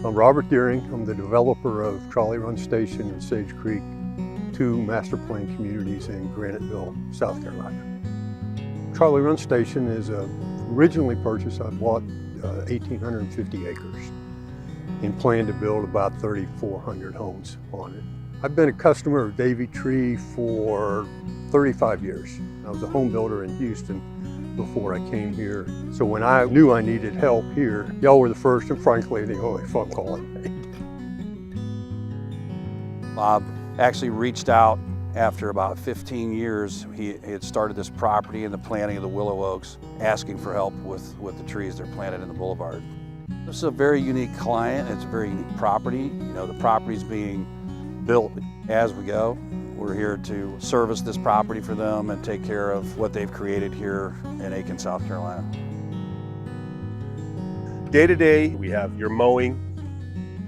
I'm Robert Deering. I'm the developer of Trolley Run Station in Sage Creek, 2 master plan communities in Graniteville, South Carolina. Trolley Run Station is originally purchased. I bought 1,850 acres and plan to build about 3,400 homes on it. I've been a customer of Davey Tree for 35 years. I was a home builder in Houston before I came here. So when I knew I needed help here, y'all were the first and frankly the only phone call I made. Bob actually reached out after about 15 years. He had started this property and the planting of the willow oaks, asking for help with the trees they're planted in the boulevard. This is a very unique client. It's a very unique property. You know, the property's being built as we go. We're here to service this property for them and take care of what they've created here in Aiken, South Carolina. Day to day, we have your mowing,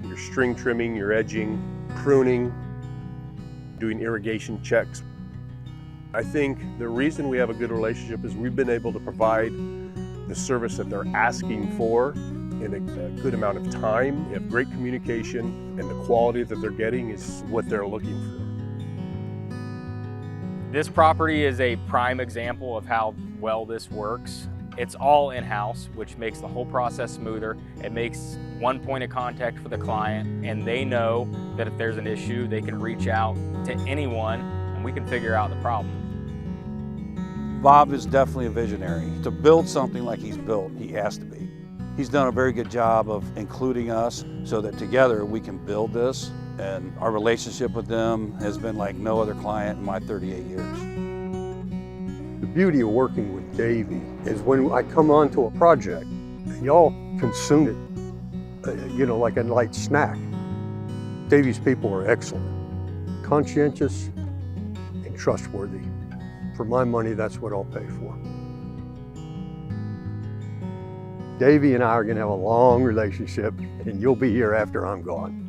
your string trimming, your edging, pruning, doing irrigation checks. I think the reason we have a good relationship is we've been able to provide the service that they're asking for in a good amount of time. We have great communication, and the quality that they're getting is what they're looking for. This property is a prime example of how well this works. It's all in-house, which makes the whole process smoother. It makes one point of contact for the client, and they know that if there's an issue, they can reach out to anyone and we can figure out the problem. Bob is definitely a visionary. To build something like he's built, he has to be. He's done a very good job of including us so that together we can build this, and our relationship with them has been like no other client in my 38 years. The beauty of working with Davey is when I come onto a project, y'all consume it, like a light snack. Davey's people are excellent, conscientious, and trustworthy. For my money, that's what I'll pay for. Davey and I are going to have a long relationship, and you'll be here after I'm gone.